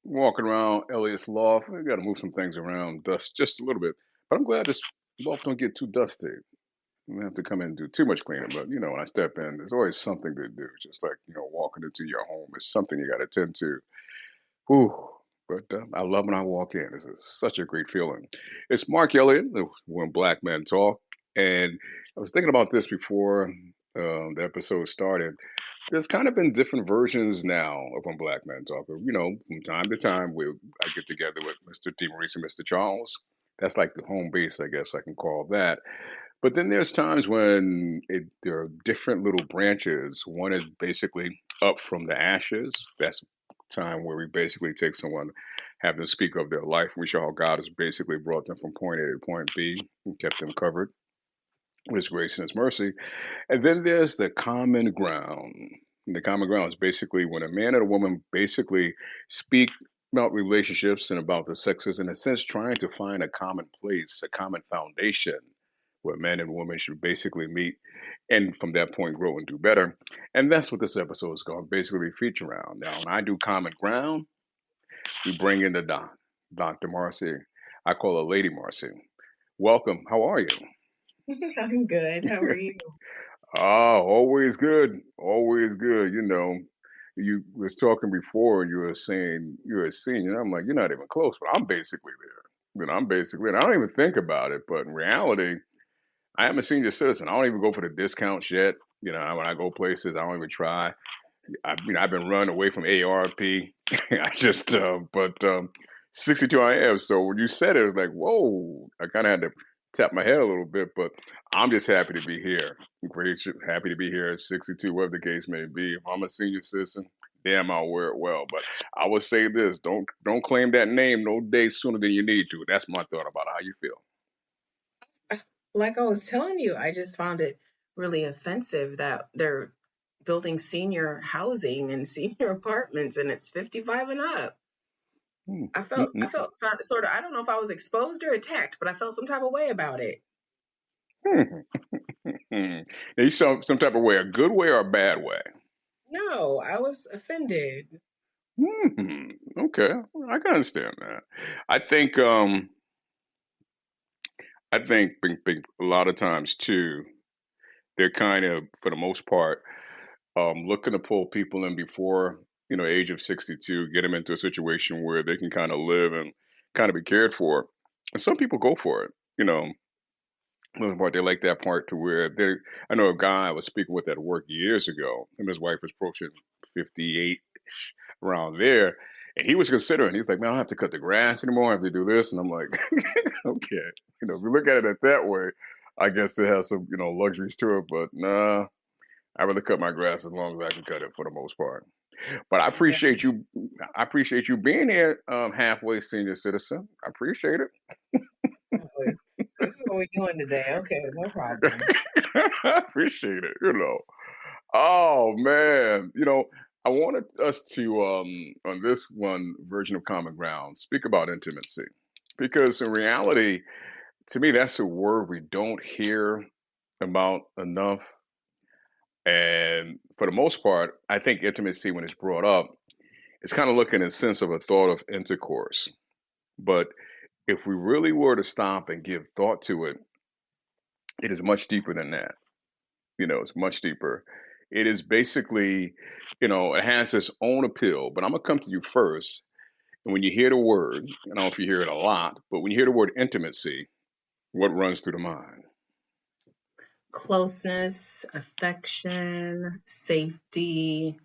walking around Elliot's loft. We got to move some things around, dust just a little bit. But I'm glad this loft don't get too dusty. I don't have to come in and do too much cleaning. But when I step in, there's always something to do. Just like walking into your home is something you got to tend to. Whew. But I love when I walk in. Such a great feeling. It's Mark Elliott, When Black Men Talk, and I was thinking about this before the episode started. There's kind of been different versions now of When Black Men Talk. From time to time, I get together with Mr. Maurice and Mr. Charles. That's like the home base, I guess I can call that. But then there's times when there are different little branches. One is basically up from the ashes. That's time where we basically take someone, have them speak of their life. We show how God has basically brought them from point A to point B and kept them covered with His grace and His mercy. And then there's the common ground. And the common ground is basically when a man and a woman basically speak about relationships and about the sexes, in a sense, trying to find a common place, a common foundation where men and women should basically meet and from that point grow and do better. And that's what this episode is going to basically feature around. Now, when I do common ground, we bring in the Dr. Marcy. I call her Lady Marcy. Welcome. How are you? I'm good. How are you? Oh, always good. Always good. You was talking before and you were saying you're a senior. And I'm like, you're not even close, but I'm basically there. I'm basically, and I don't even think about it, but in reality, I am a senior citizen. I don't even go for the discounts yet. When I go places, I don't even try. I've been running away from ARP. I just, but 62 I am. So when you said it, it was like, whoa, I kind of had to tap my head a little bit, but I'm just happy to be here. Great, happy to be here at 62, whatever the case may be. If I'm a senior citizen, damn, I'll wear it well. But I would say this: don't claim that name no day sooner than you need to. That's my thought about how you feel. Like I was telling you, I just found it really offensive that they're building senior housing and senior apartments and it's 55 and up. Hmm. I felt sort of, I don't know if I was exposed or attacked, but I felt some type of way about it. Hmm. Hmm. Now, you some type of way, a good way or a bad way? No, I was offended. Hmm. Okay, I can understand that. I think a lot of times too, they're kind of for the most part looking to pull people in before age of 62, get them into a situation where they can kind of live and kind of be cared for. And some people go for it. For the most part, they like that part to where they. I know a guy I was speaking with at work years ago. Him and his wife was approaching 58 around there. And he was considering, he's like, man, I don't have to cut the grass anymore. I have to do this. And I'm like, okay. If you look at it that way, I guess it has some, luxuries to it. But nah, I rather cut my grass as long as I can cut it for the most part. But I Yeah, appreciate you. I appreciate you being here, halfway senior citizen. I appreciate boy. This is what we're doing today. Okay, no it. problem. I appreciate it. Oh man, I wanted us to on this one version of Common Ground speak about intimacy because in reality, to me, that's a word we don't hear about enough. And for the most part, I think intimacy, when it's brought up, it's kind of looking in the sense of a thought of intercourse. But if we really were to stop and give thought to it, it is much deeper than that. It's much deeper. It is basically, it has its own appeal. But I'm gonna come to you first. And when you hear the word, I don't know if you hear it a lot, but when you hear the word intimacy, what runs through the mind? Closeness, affection, safety,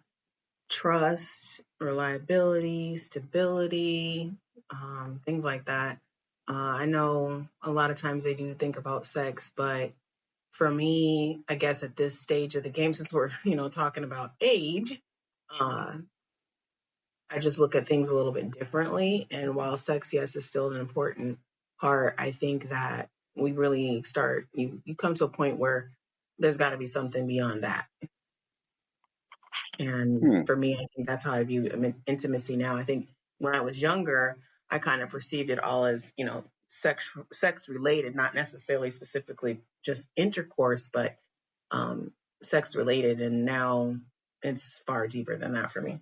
trust, reliability, stability, things like that. I know a lot of times they do think about sex, but for me, I guess at this stage of the game, since we're talking about age, uh, I just look at things a little bit differently. And while sex, yes, is still an important part, I think that we really start you come to a point where there's got to be something beyond that. And Hmm. for me, I think that's how I view intimacy now. I think when I was younger, I kind of perceived it all as, sex related, not necessarily specifically just intercourse, but um, sex related. And now it's far deeper than that for me.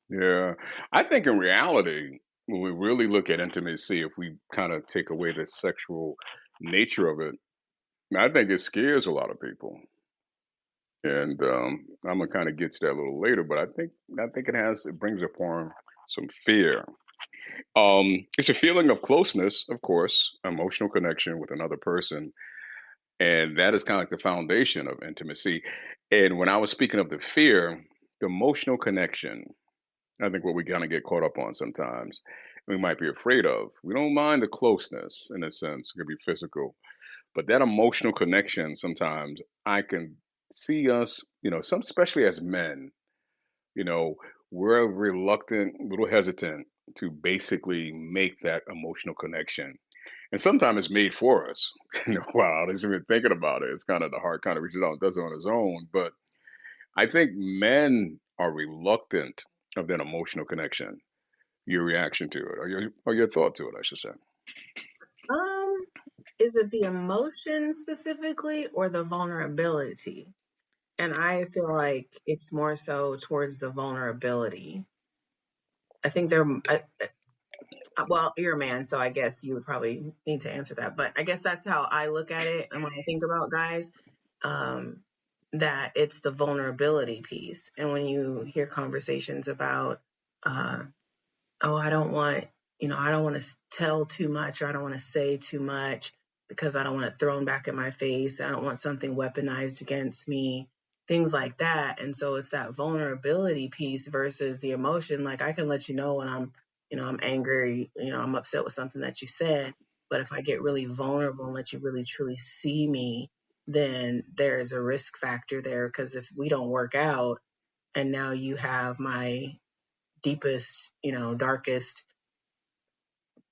Yeah. I think in reality, when we really look at intimacy, if we kind of take away the sexual nature of it, I think it scares a lot of people. And I'm gonna kind of get to that a little later, but I think it brings upon some fear. It's a feeling of closeness, of course, emotional connection with another person, and that is kind of like the foundation of intimacy. And when I was speaking of the fear, the emotional connection, I think what we kind of get caught up on sometimes, we might be afraid of. We don't mind the closeness in a sense, it could be physical, but that emotional connection sometimes I can see us, some especially as men, you know, we're reluctant, a little hesitant to basically make that emotional connection. And sometimes it's made for us. Wow, I wasn't even thinking about it. It's kind of the heart kind of reaches out and does it on its own. But I think men are reluctant of that emotional connection. Your reaction to it, or your thought to it, I should say. Um, is it the emotion specifically or the vulnerability? And I feel like it's more so towards the vulnerability. I think well, you're a man, so I guess you would probably need to answer that. But I guess that's how I look at it. And when I think about guys, um, that it's the vulnerability piece. And when you hear conversations about, uh, oh, I don't want to tell too much, or I don't want to say too much because I don't want it thrown back in my face. I don't want something weaponized against me, things like that. And so it's that vulnerability piece versus the emotion. Like I can let you know when I'm angry, I'm upset with something that you said. But if I get really vulnerable and let you really truly see me, then there's a risk factor there. Because if we don't work out and now you have my deepest, darkest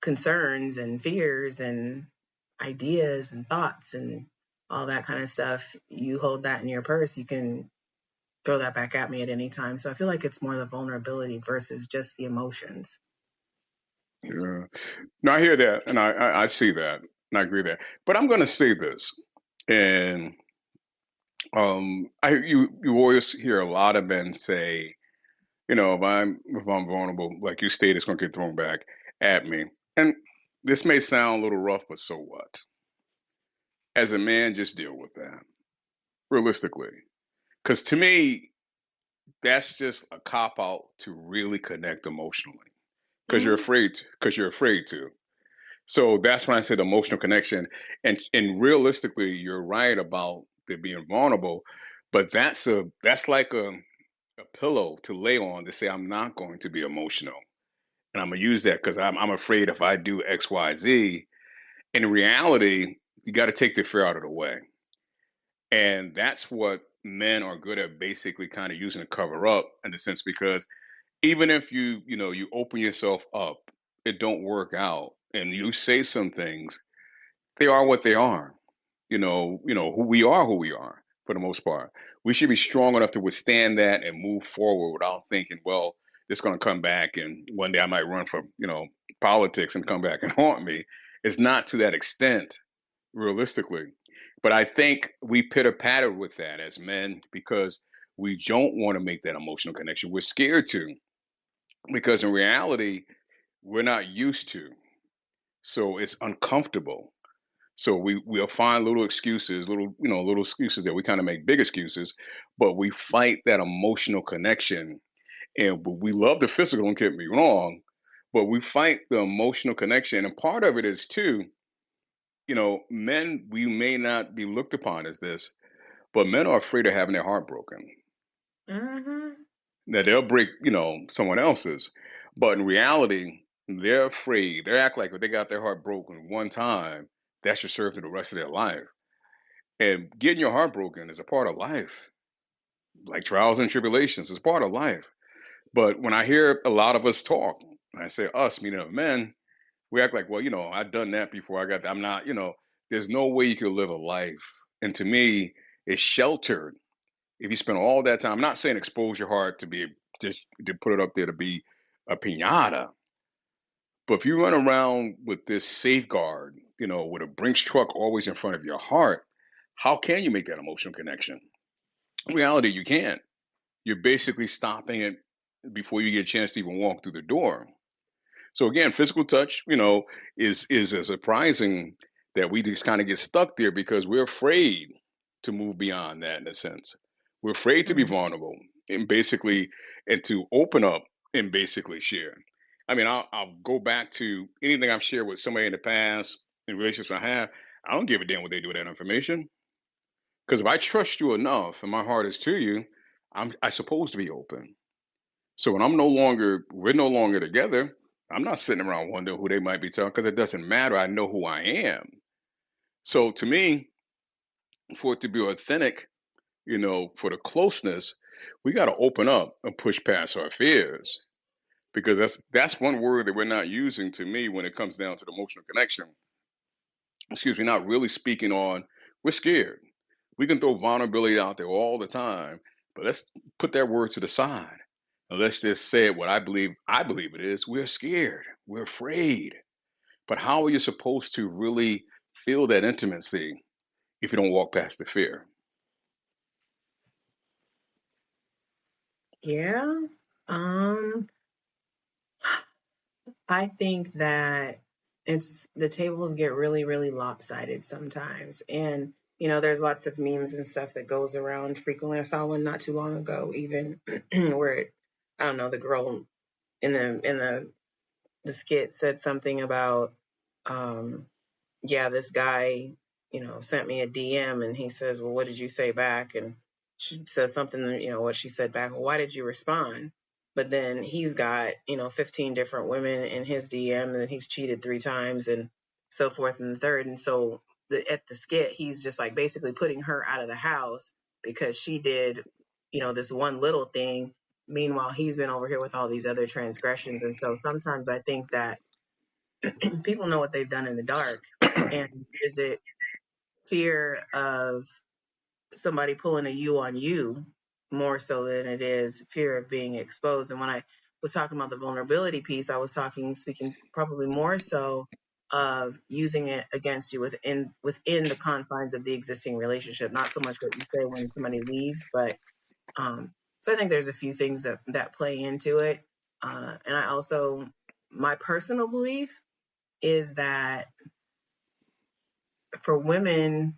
concerns and fears and ideas and thoughts and all that kind of stuff, you hold that in your purse, you can throw that back at me at any time. So I feel like it's more the vulnerability versus just the emotions. Yeah. No, I hear that, and I see that, and I agree with that. But I'm going to say this, and you always hear a lot of men say, if I'm vulnerable, like you stated, it's going to get thrown back at me. And this may sound a little rough, but so what? As a man, just deal with that realistically, because to me, that's just a cop out to really connect emotionally, because you're Mm-hmm. afraid, because you're afraid to. So that's when I said emotional connection. And realistically, you're right about it being vulnerable, but that's like a pillow to lay on to say I'm not going to be emotional. And I'm gonna use that because I'm afraid if I do X, Y, Z, in reality, you got to take the fear out of the way. And that's what men are good at basically kind of using to cover up in the sense because even if you open yourself up, it don't work out and you say some things, they are what they are. Who we are for the most part. We should be strong enough to withstand that and move forward without thinking, well, this is going to come back and one day I might run for, politics and come back and haunt me. It's not to that extent, realistically. But I think we pitter patter with that as men because we don't want to make that emotional connection. We're scared to because in reality, we're not used to. So it's uncomfortable. So we'll find little excuses, little excuses that we kind of make big excuses, but we fight that emotional connection. And we love the physical, don't get me wrong, but we fight the emotional connection. And part of it is too, men, we may not be looked upon as this, but men are afraid of having their heart broken. Mm-hmm. Now they'll break, someone else's, but in reality, they're afraid. They act like if they got their heart broken one time, that should serve for the rest of their life. And getting your heart broken is a part of life, like trials and tribulations is part of life. But when I hear a lot of us talk, and I say us, meaning of men, we act like, well, I've done that before. I got that. I'm not, there's no way you could live a life. And to me, it's sheltered. If you spend all that time, I'm not saying expose your heart to be just to put it up there to be a pinata, but if you run around with this safeguard, with a Brinks truck always in front of your heart, how can you make that emotional connection? In reality, you can't. You're basically stopping it before you get a chance to even walk through the door. So again, physical touch, is a surprising that we just kind of get stuck there because we're afraid to move beyond that in a sense. We're afraid to be Mm. vulnerable and basically and to open up and basically share. I mean, I'll go back to anything I've shared with somebody in the past in relationships I have. I don't give a damn what they do with that information because if I trust you enough and my heart is to you, I supposed to be open. So when we're no longer together, I'm not sitting around wondering who they might be telling because it doesn't matter. I know who I am. So to me, for it to be authentic, for the closeness, we got to open up and push past our fears because that's one word that we're not using to me when it comes down to the emotional connection. Excuse me, not really speaking on. We're scared. We can throw vulnerability out there all the time, but let's put that word to the side. And let's just say it what I believe it is. We're scared. We're afraid. But how are you supposed to really feel that intimacy if you don't walk past the fear? Yeah. Um, I think that it's the tables get really, really lopsided sometimes. And, there's lots of memes and stuff that goes around frequently. I saw one not too long ago, even where I don't know, the girl in the skit said something about um yeah, this guy, sent me a DM and he says, well, what did you say back? And she says something, what she said back. Well, why did you respond? But then he's got, 15 different women in his DM and he's cheated 3 times and so forth and the third. And so at the skit, he's just like basically putting her out of the house because she did, this one little thing. Meanwhile, he's been over here with all these other transgressions. And so sometimes I think that people know what they've done in the dark. And is it fear of somebody pulling a you on you more so than it is fear of being exposed? And when I was talking about the vulnerability piece, I was speaking probably more so of using it against you within the confines of the existing relationship, not so much what you say when somebody leaves, but so I think there's a few things that play into it. And I also, my personal belief is that for women,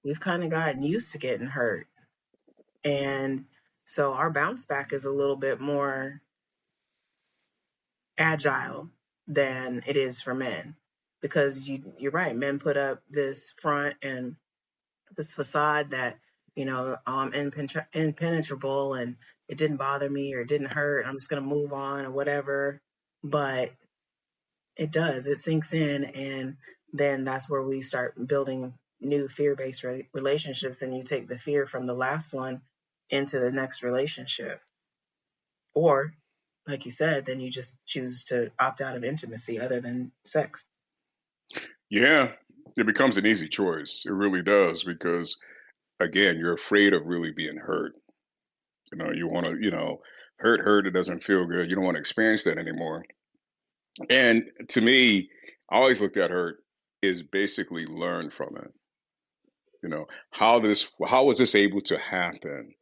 we've kind of gotten used to getting hurt. And so our bounce back is a little bit more agile than it is for men. Because you're right, men put up this front and this facade that, I'm impenetrable and it didn't bother me or it didn't hurt. I'm just going to move on or whatever. But it does. It sinks in, and then that's where we start building new fear-based relationships, and you take the fear from the last one into the next relationship. Or, like you said, then you just choose to opt out of intimacy other than sex. Yeah, it becomes an easy choice. It really does because again, you're afraid of really being hurt. You want to, hurt. It doesn't feel good. You don't want to experience that anymore. And to me, I always looked at hurt is basically learn from it. How was this able to happen,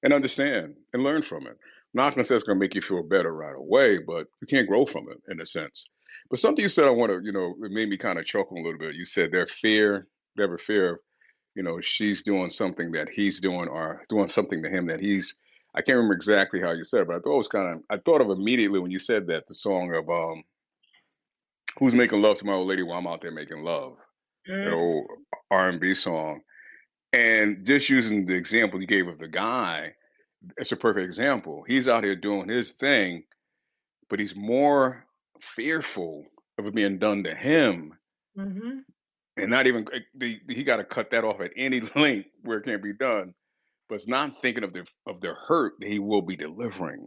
and understand and learn from it. I'm not going to say it's going to make you feel better right away, but you can't grow from it in a sense. But something you said, I want to, it made me kind of chuckle a little bit. You said they have a fear of, she's doing something that he's doing or doing something to him that he's. I can't remember exactly how you said it, but I thought it was kind of. I thought of immediately when you said that the song of "Who's Making Love to My Old Lady While I'm Out There Making Love," that Mm, old R&B song. And just using the example you gave of the guy, it's a perfect example. He's out here doing his thing, but he's more fearful of it being done to him, mm-hmm. and not even he got to cut that off at any length where it can't be done. But it's not thinking of the hurt that he will be delivering.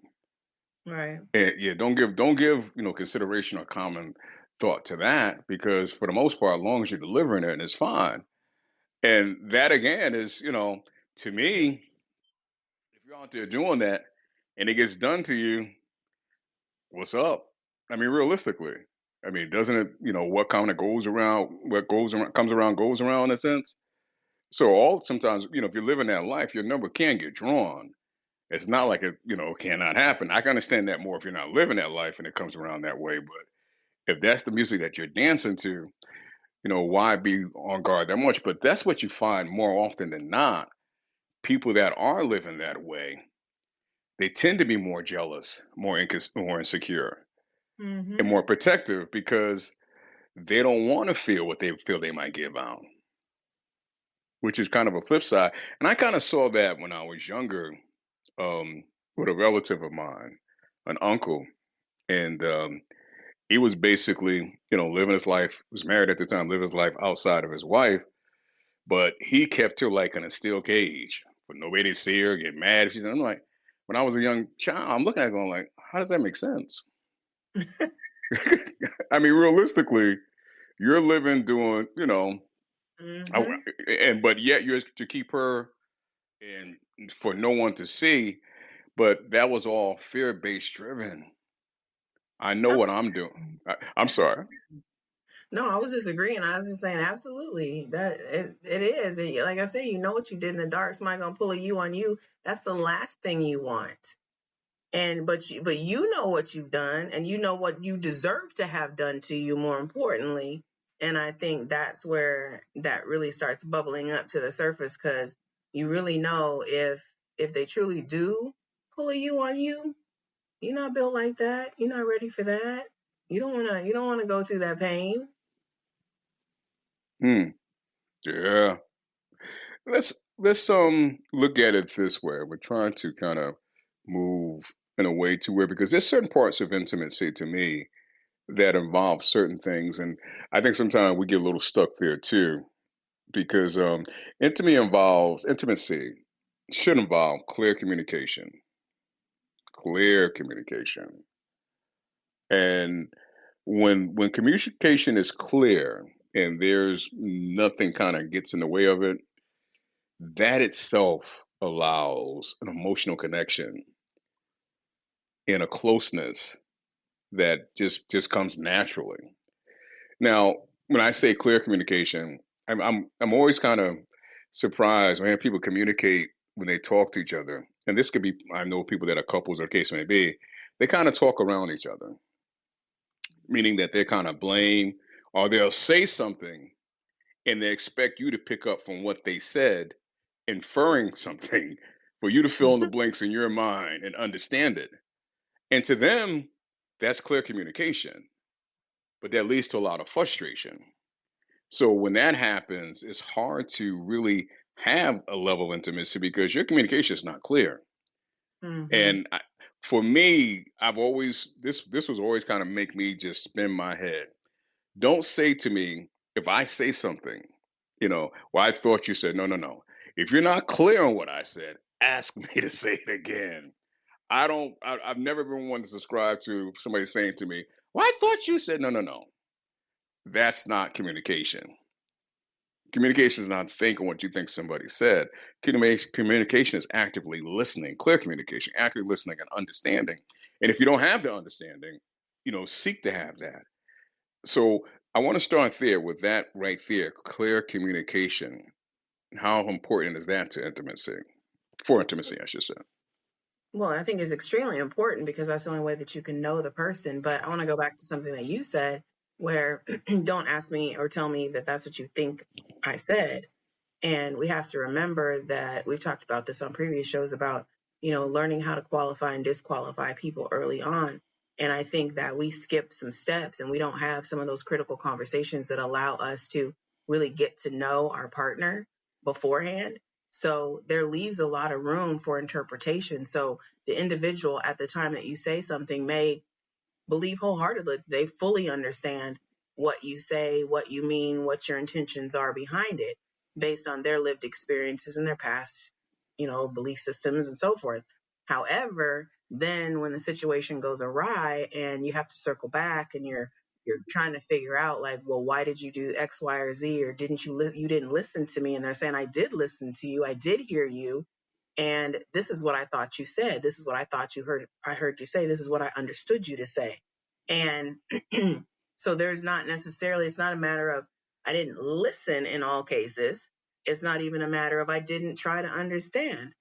Right. And yeah, don't give consideration or common thought to that because for the most part, as long as you're delivering it, it's fine. And that again is to me, if you're out there doing that and it gets done to you, what's up? I mean, realistically, I mean, doesn't it, what kind of goes around, comes around, goes around in a sense. So all sometimes, if you're living that life, your number can get drawn. It's not like it, cannot happen. I can understand that more if you're not living that life and it comes around that way. But if that's the music that you're dancing to, why be on guard that much? But that's what you find more often than not. People that are living that way, they tend to be more jealous, more insecure, and Mm-hmm. more protective because they don't want to feel what they feel they might give out, which is kind of a flip side. And I kind of saw that when I was younger, um, with a relative of mine, an uncle, and he was basically, living his life. Was married at the time, living his life outside of his wife, but he kept her like in a steel cage for nobody to see her, get mad if she's. I'm like, when I was a young child, I'm looking at it going like, how does that make sense? I mean, realistically, you're living doing, I, Mm-hmm. and but yet you're to keep her and for no one to see. But that was all fear based driven. I know what I'm doing. I'm sorry. No, I was just agreeing. I was just saying, absolutely, that it is. Like I say, you know what you did in the dark. Somebody gonna pull a you on you. That's the last thing you want. And but you know what you've done, and you know what you deserve to have done to you. More importantly, and I think that's where that really starts bubbling up to the surface because you really know if they truly do pull a you on you, you're not built like that. You're not ready for that. You don't wanna go through that pain. Hmm. Yeah. Let's look at it this way. We're trying to kind of move in a way to where because there's certain parts of intimacy to me that involve certain things, and I think sometimes we get a little stuck there too because intimacy should involve clear communication, and when communication is clear and there's nothing kind of gets in the way of it, that itself allows an emotional connection and a closeness that just comes naturally. Now, when I say clear communication, I'm always kind of surprised when people communicate when they talk to each other. And this could be I know people that are couples or case may be, they kind of talk around each other, meaning that they kind of blame or they'll say something and they expect you to pick up from what they said, inferring something for you to fill in the blanks in your mind and understand it. And to them, that's clear communication, but that leads to a lot of frustration. So when that happens, it's hard to really have a level of intimacy because your communication is not clear. Mm-hmm. And for me, I've always this was always kind of make me just spin my head. Don't say to me if I say something, well, I thought you said no, no, no. If you're not clear on what I said, ask me to say it again. I've never been one to subscribe to somebody saying to me, well, I thought you said no, no, no. That's not communication. Communication is not thinking what you think somebody said. Communication is actively listening, clear communication, actively listening and understanding. And if you don't have the understanding, seek to have that. So I want to start there with that right there, clear communication. How important is that to intimacy? For intimacy, I should say. Well, I think it's extremely important because that's the only way that you can know the person. But I want to go back to something that you said, where don't ask me or tell me that that's what you think I said. And we have to remember that we've talked about this on previous shows about, learning how to qualify and disqualify people early on. And I think that we skip some steps and we don't have some of those critical conversations that allow us to really get to know our partner beforehand. So there leaves a lot of room for interpretation. So the individual at the time that you say something may believe wholeheartedly they fully understand what you say, what you mean, what your intentions are behind it, based on their lived experiences and their past, belief systems and so forth. However, then when the situation goes awry and you have to circle back and you're trying to figure out like, well, why did you do X, Y, or Z, or didn't you didn't listen to me? And they're saying, I did listen to you, I did hear you, and this is what I thought you said. This is what I thought you heard. I heard you say. This is what I understood you to say. And so there's not necessarily, it's not a matter of I didn't listen in all cases. It's not even a matter of I didn't try to understand.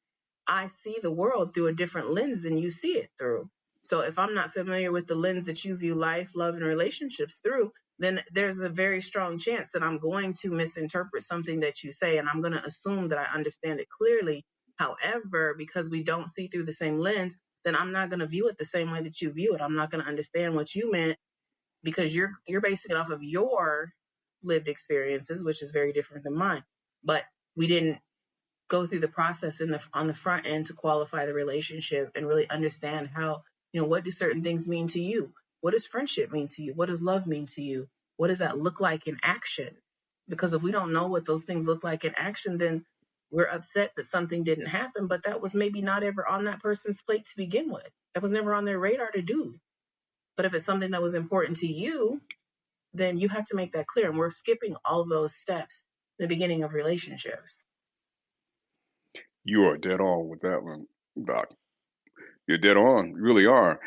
I see the world through a different lens than you see it through. So if I'm not familiar with the lens that you view life, love, and relationships through, then there's a very strong chance that I'm going to misinterpret something that you say, and I'm going to assume that I understand it clearly. However, because we don't see through the same lens, then I'm not going to view it the same way that you view it. I'm not going to understand what you meant because you're basing it off of your lived experiences, which is very different than mine. But we didn't go through the process on the front end to qualify the relationship and really understand how, what do certain things mean to you? What does friendship mean to you? What does love mean to you? What does that look like in action? Because if we don't know what those things look like in action, then we're upset that something didn't happen, but that was maybe not ever on that person's plate to begin with. That was never on their radar to do. But if it's something that was important to you, then you have to make that clear. And we're skipping all those steps in the beginning of relationships. You are dead on with that one, Doc. You're dead on. You really are.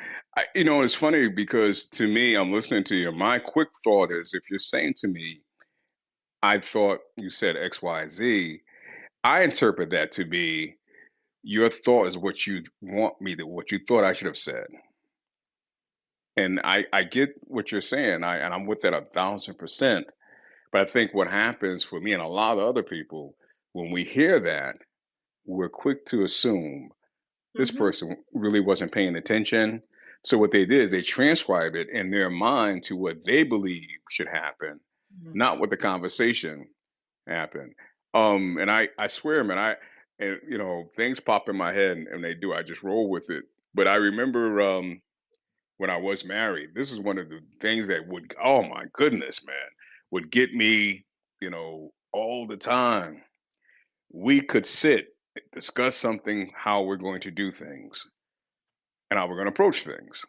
It's funny because to me, I'm listening to you. My quick thought is if you're saying to me, I thought you said X, Y, Z, I interpret that to be your thought is what you want me to, what you thought I should have said. And I get what you're saying. And I'm with that 1,000%. But I think what happens for me and a lot of other people, when we hear that, we're quick to assume this Mm-hmm. person really wasn't paying attention. So what they did is they transcribe it in their mind to what they believe should happen, not what the conversation happened. And I swear, man, and things pop in my head and they do. I just roll with it. But I remember when I was married, this is one of the things that would, oh my goodness, man, would get me, all the time. We could sit, discuss something, how we're going to do things and how we're going to approach things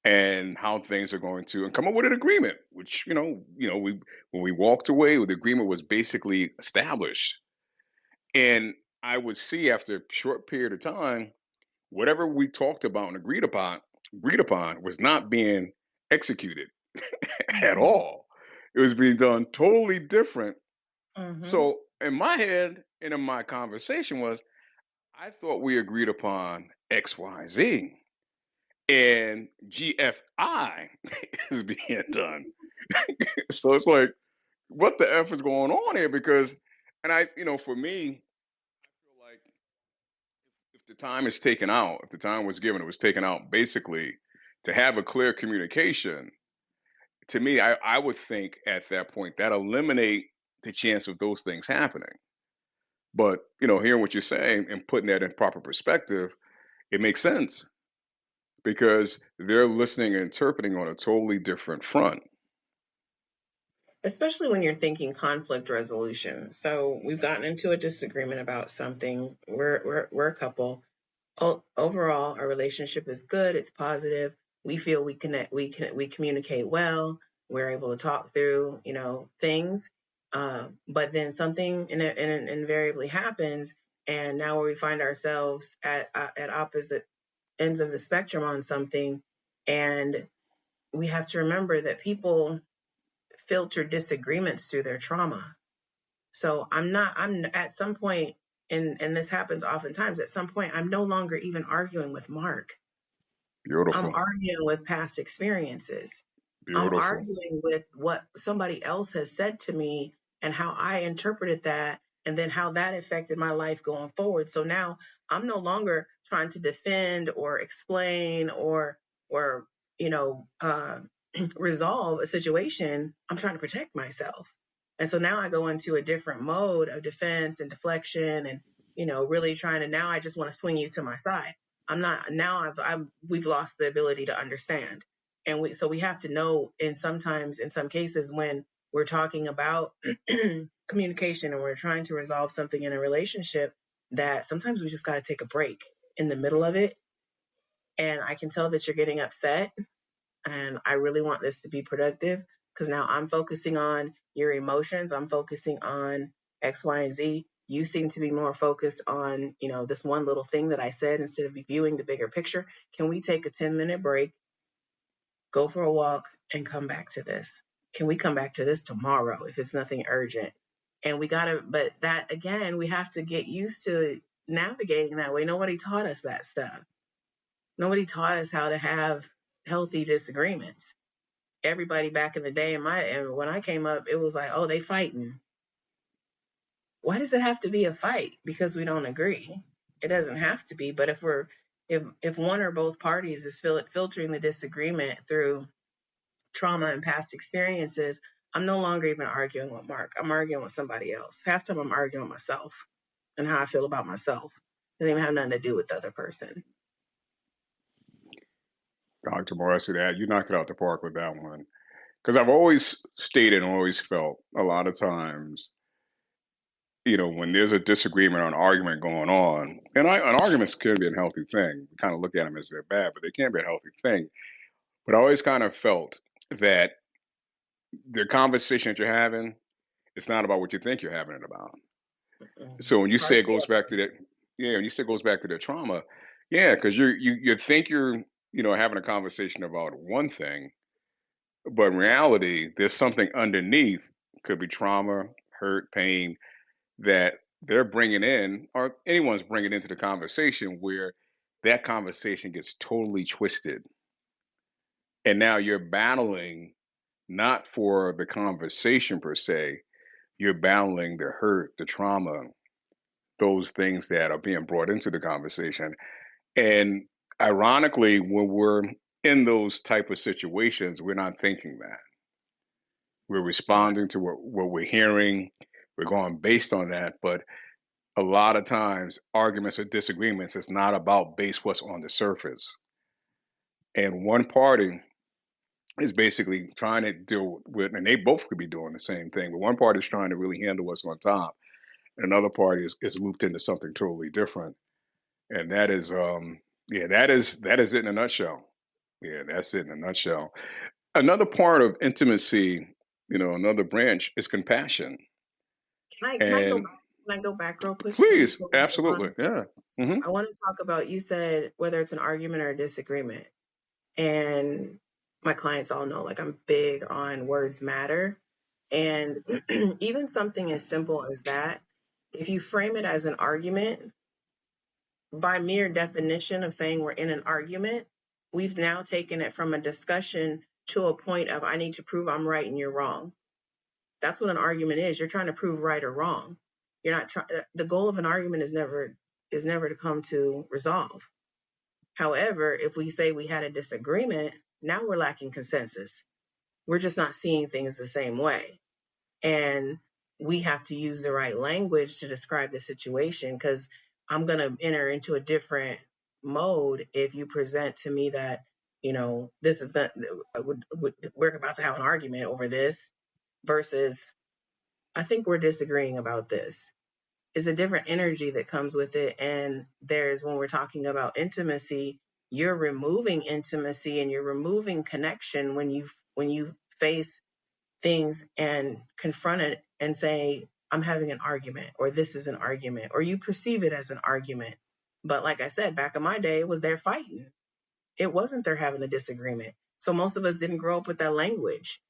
and how things are going to and come up with an agreement which we when we walked away the agreement was basically established and I would see after a short period of time whatever we talked about and agreed upon was not being executed at Mm-hmm. all. It was being done totally different. Mm-hmm. So in my head and in my conversation was I thought we agreed upon XYZ and GFI is being done. So it's like, what the F is going on here? Because, and for me, I feel like if the time is taken out, if the time was given, it was taken out basically to have a clear communication. To me, I would think at that point that eliminate the chance of those things happening. But, hearing what you're saying and putting that in proper perspective, it makes sense because they're listening and interpreting on a totally different front. Especially when you're thinking conflict resolution. So we've gotten into a disagreement about something. We're a couple. Overall, our relationship is good. It's positive. We feel we connect. We communicate well. We're able to talk through things. But then something invariably happens, and now we find ourselves at opposite ends of the spectrum on something, and we have to remember that people filter disagreements through their trauma. So I'm at some point, and this happens oftentimes, at some point, I'm no longer even arguing with Mark. I'm Beautiful. arguing with past experiences. I'm Beautiful. arguing with what somebody else has said to me and how I interpreted that, and then how that affected my life going forward. So now I'm no longer trying to defend or explain or you know uh, resolve a situation. I'm trying to protect myself, and so now I go into a different mode of defense and deflection, and really trying to, now I just want to swing you to my side. I'm not now. We've lost the ability to understand, and we have to know. And sometimes, in some cases, when we're talking about communication and we're trying to resolve something in a relationship, that sometimes we just got to take a break in the middle of it. And I can tell that you're getting upset, and I really want this to be productive because now I'm focusing on your emotions. I'm focusing on X, Y, and Z. You seem to be more focused on, this one little thing that I said instead of viewing the bigger picture. Can we take a 10-minute break, go for a walk, and come back to this? Can we come back to this tomorrow if it's nothing urgent? And we got to, but that again, we have to get used to navigating that way. Nobody taught us that stuff. Nobody taught us how to have healthy disagreements. Everybody back in the day, and when I came up, it was like, oh, they fighting. Why does it have to be a fight? Because we don't agree. It doesn't have to be. But if one or both parties is filtering the disagreement through trauma and past experiences, I'm no longer even arguing with Mark. I'm arguing with somebody else. Half the time I'm arguing with myself and how I feel about myself. It doesn't even have nothing to do with the other person. Dr. Marcy, that you knocked it out the park with that one. Because I've always stated and always felt a lot of times, when there's a disagreement or an argument going on, and arguments can be a healthy thing. We kind of look at them as they're bad, but they can be a healthy thing. But I always kind of felt that the conversation that you're having, it's not about what you think you're having it about. So when you say it goes back to that, yeah, when you say it goes back to the trauma, yeah, because you think you're having a conversation about one thing, but in reality, there's something underneath. Could be trauma, hurt, pain that they're bringing in, or anyone's bringing into the conversation, where that conversation gets totally twisted, and now you're battling not for the conversation per se, you're battling the hurt, the trauma, those things that are being brought into the conversation. And ironically, when we're in those type of situations, we're not thinking that. We're responding to what we're hearing. We're going based on that. But a lot of times, arguments or disagreements is not about base what's on the surface. And one party is basically trying to deal with, and they both could be doing the same thing, but one party is trying to really handle what's on top, and another party is looped into something totally different. And that is, yeah, that is it in a nutshell. Yeah, that's it in a nutshell. Another part of intimacy, another branch is compassion. Can I go And back? Can I go back real quick please, before we move absolutely, on? yeah. So Hmm. I want to talk about, you said whether it's an argument or a disagreement. And my clients all know, like, I'm big on words matter. And even something as simple as that, if you frame it as an argument, by mere definition of saying we're in an argument, we've now taken it from a discussion to a point of I need to prove I'm right and you're wrong. That's what an argument is. You're trying to prove right or wrong. You're not trying. The goal of an argument is never to come to resolve. However, if we say we had a disagreement, now we're lacking consensus. We're just not seeing things the same way. And we have to use the right language to describe the situation, because I'm going to enter into a different mode if you present to me that, this is going to, we're about to have an argument over this, versus I think we're disagreeing about this. It's a different energy that comes with it. And when we're talking about intimacy, you're removing intimacy and you're removing connection when you face things and confront it and say, I'm having an argument, or this is an argument, or you perceive it as an argument. But like I said, back in my day, it was they're fighting. It wasn't they're having a disagreement. So most of us didn't grow up with that language.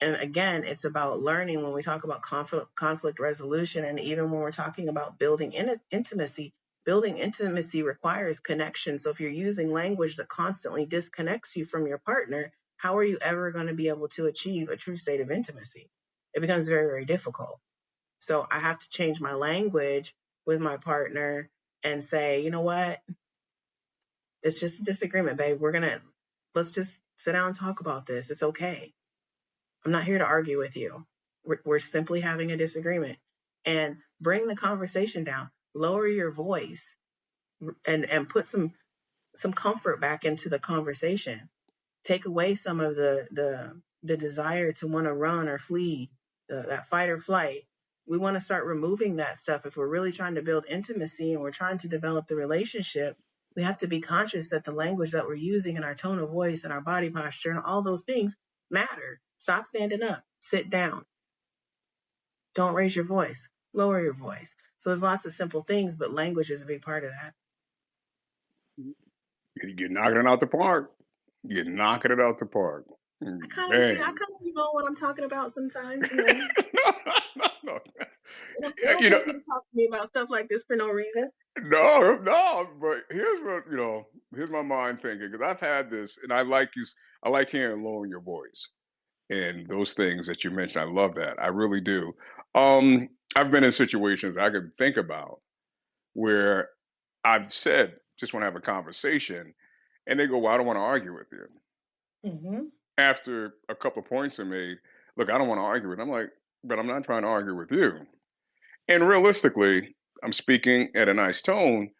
And again, it's about learning when we talk about conflict resolution. And even when we're talking about building intimacy requires connection. So if you're using language that constantly disconnects you from your partner, how are you ever going to be able to achieve a true state of intimacy? It becomes very, very difficult. So I have to change my language with my partner and say, you know what? It's just a disagreement, babe. Let's just sit down and talk about this. It's okay. I'm not here to argue with you. We're simply having a disagreement. And bring the conversation down. Lower your voice, and put some comfort back into the conversation. Take away some of the desire to want to run or flee, that fight or flight. We want to start removing that stuff. If we're really trying to build intimacy and we're trying to develop the relationship, we have to be conscious that the language that we're using and our tone of voice and our body posture and all those things matter. Stop standing up, sit down, don't raise your voice, lower your voice. So there's lots of simple things, but language is a big part of that. You're knocking it out the park. You're knocking it out the park. I Man. kind of know what I'm talking about sometimes. No, You don't you know, pay me to talk to me about stuff like this for no reason. no, no, but here's what, here's my mind thinking, because I've had this, and I like I like hearing lowering your voice and those things that you mentioned. I love that. I really do. I've been in situations I could think about where I've said, just want to have a conversation, and they go, well, I don't want to argue with you. Hmm. After a couple of points are made, look, I don't want to argue with you. I'm like, but I'm not trying to argue with you. And realistically, I'm speaking at a nice tone,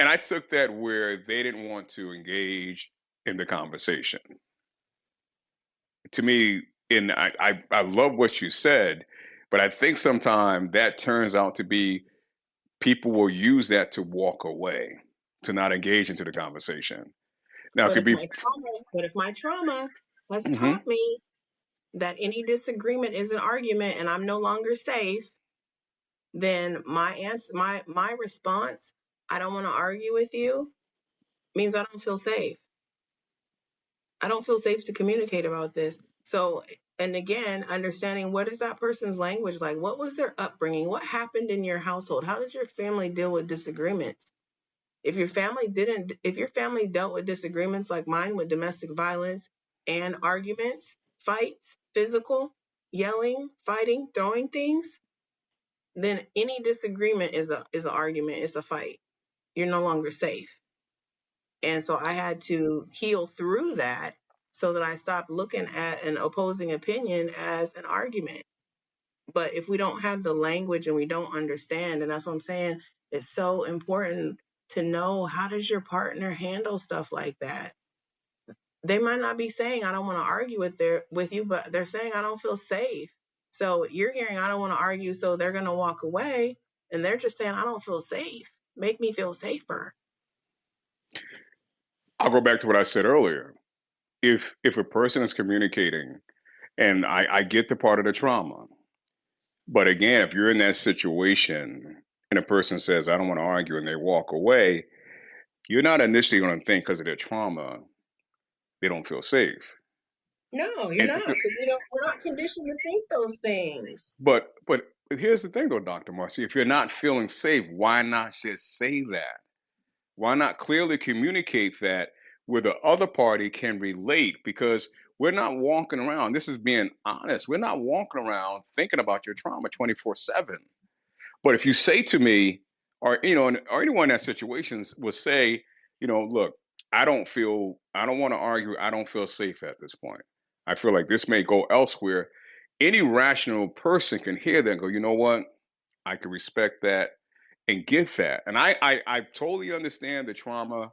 and I took that where they didn't want to engage in the conversation. To me, and I love what you said, but I think sometimes that turns out to be people will use that to walk away, to not engage into the conversation. Now, it But could if be, my trauma has hmm taught me that any disagreement is an argument and I'm no longer safe, then my response, I don't want to argue with you, means I don't feel safe. I don't feel safe to communicate about this. So, and again, understanding what is that person's language like? What was their upbringing? What happened in your household? How did your family deal with disagreements? If your family dealt with disagreements like mine with domestic violence and arguments, fights, physical, yelling, fighting, throwing things, then any disagreement is an argument, it's a fight. You're no longer safe. And so I had to heal through that so that I stopped looking at an opposing opinion as an argument. But if we don't have the language and we don't understand, and that's what I'm saying, it's so important to know how does your partner handle stuff like that. They might not be saying I don't want to argue with you, but they're saying I don't feel safe. So you're hearing I don't want to argue, so they're going to walk away, and they're just saying I don't feel safe. Make me feel safer. I'll go back to what I said earlier. If a person is communicating, and I get the part of the trauma, but again, if you're in that situation and a person says, I don't want to argue, and they walk away, you're not initially going to think because of their trauma, they don't feel safe. No, you're And not, because we're not conditioned to think those things. but here's the thing though, Dr. Marcy, if you're not feeling safe, why not just say that? Why not clearly communicate that where the other party can relate? Because we're not walking around, this is being honest, we're not walking around thinking about your trauma 24/7. But if you say to me, or or anyone in that situations will say, look, I don't want to argue, I don't feel safe at this point. I feel like this may go elsewhere. Any rational person can hear that and go, you know what? I can respect that and get that. And I totally understand the trauma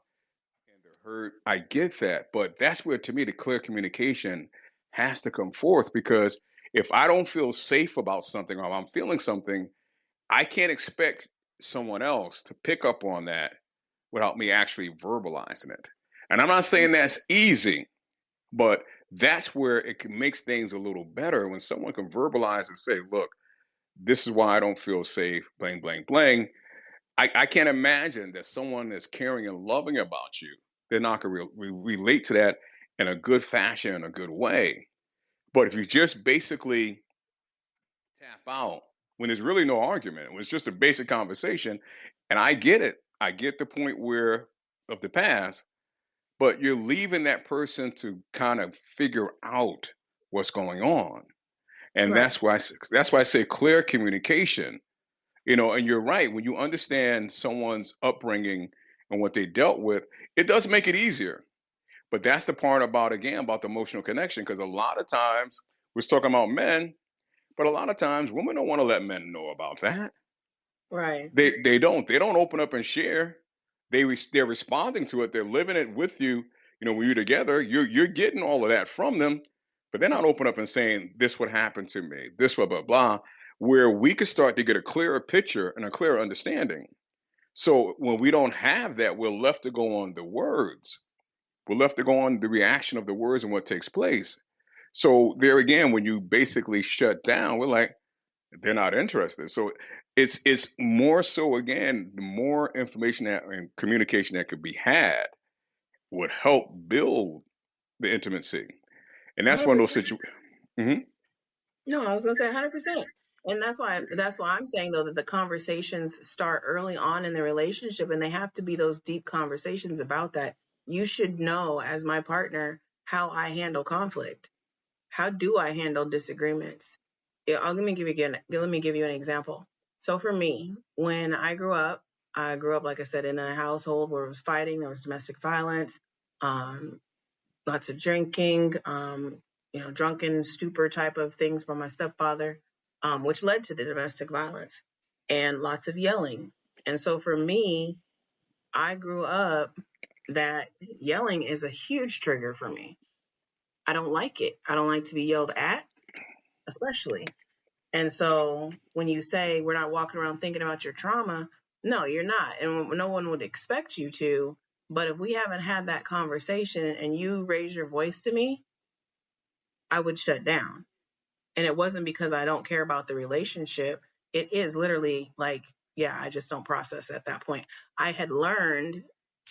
and the hurt. I get that. But that's where, to me, the clear communication has to come forth, because if I don't feel safe about something, or I'm feeling something, I can't expect someone else to pick up on that without me actually verbalizing it. And I'm not saying that's easy, but that's where makes things a little better when someone can verbalize and say, look, this is why I don't feel safe, blang, blang, blang. I can't imagine that someone that's caring and loving about you, they're not going to relate to that in a good fashion, in a good way. But if you just basically tap out when there's really no argument, when it's just a basic conversation, and I get it, I get the point where of the past, but you're leaving that person to kind of figure out what's going on. And Right. that's why I say clear communication. And you're right, when you understand someone's upbringing and what they dealt with, it does make it easier. But that's the part about, again, about the emotional connection, because a lot of times we're talking about men, but a lot of times women don't want to let men know about that. Right. They don't open up and share. They're responding to it, they're living it with you. When you're together, you're getting all of that from them, but they're not open up and saying, this would happen to me, this blah blah blah, where we could start to get a clearer picture and a clearer understanding. So when we don't have that, we're left to go on the words. We're left to go on the reaction of the words and what takes place. So there again, when you basically shut down, we're like, they're not interested. So it's more so, again, the more information and communication that could be had would help build the intimacy. And that's one of those 100%. situations. Hmm No, I was gonna say 100%. And that's why I'm saying though that the conversations start early on in the relationship, and they have to be those deep conversations about that. You should know, as my partner, how I handle conflict. How do I handle disagreements? Yeah, let me give you an example. So for me, when I grew up, like I said, in a household where it was fighting, there was domestic violence, um, lots of drinking, drunken stupor type of things from my stepfather, which led to the domestic violence, and lots of yelling. And so for me, I grew up that yelling is a huge trigger for me. I don't like it. I don't like to be yelled at, especially. And so when you say we're not walking around thinking about your trauma, no, you're not. And no one would expect you to. But if we haven't had that conversation and you raise your voice to me, I would shut down. And it wasn't because I don't care about the relationship. It is literally like, yeah, I just don't process at that point. I had learned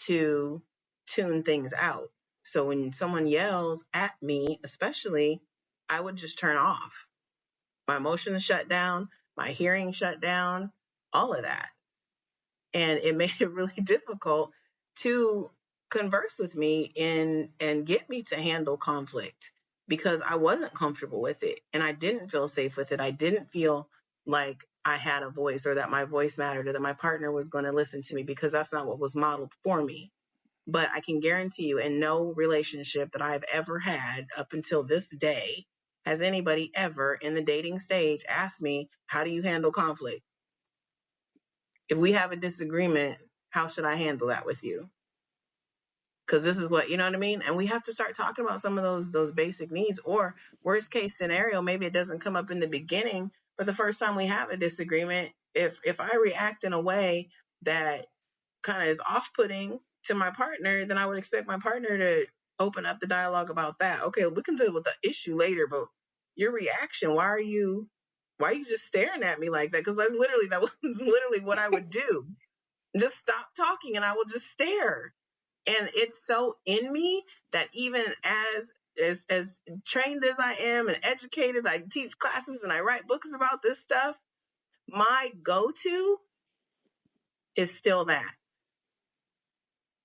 to tune things out. So when someone yells at me, especially, I would just turn off. My emotions shut down, my hearing shut down, all of that. And it made it really difficult to converse with me and get me to handle conflict because I wasn't comfortable with it and I didn't feel safe with it. I didn't feel like I had a voice or that my voice mattered or that my partner was going to listen to me because that's not what was modeled for me. But I can guarantee you, in no relationship that I've ever had up until this day, has anybody ever in the dating stage asked me, how do you handle conflict? If we have a disagreement, how should I handle that with you? Because this is what, you know what I mean? And we have to start talking about some of those basic needs. Or worst case scenario, maybe it doesn't come up in the beginning, but the first time we have a disagreement, if I react in a way that kind of is off-putting to my partner, then I would expect my partner to open up the dialogue about that. Okay, we can deal with the issue later, but your reaction, why are you just staring at me like that? Because that was literally what I would do. Just stop talking and I will just stare. And it's so in me that even as trained as I am and educated, I teach classes and I write books about this stuff, my go-to is still that.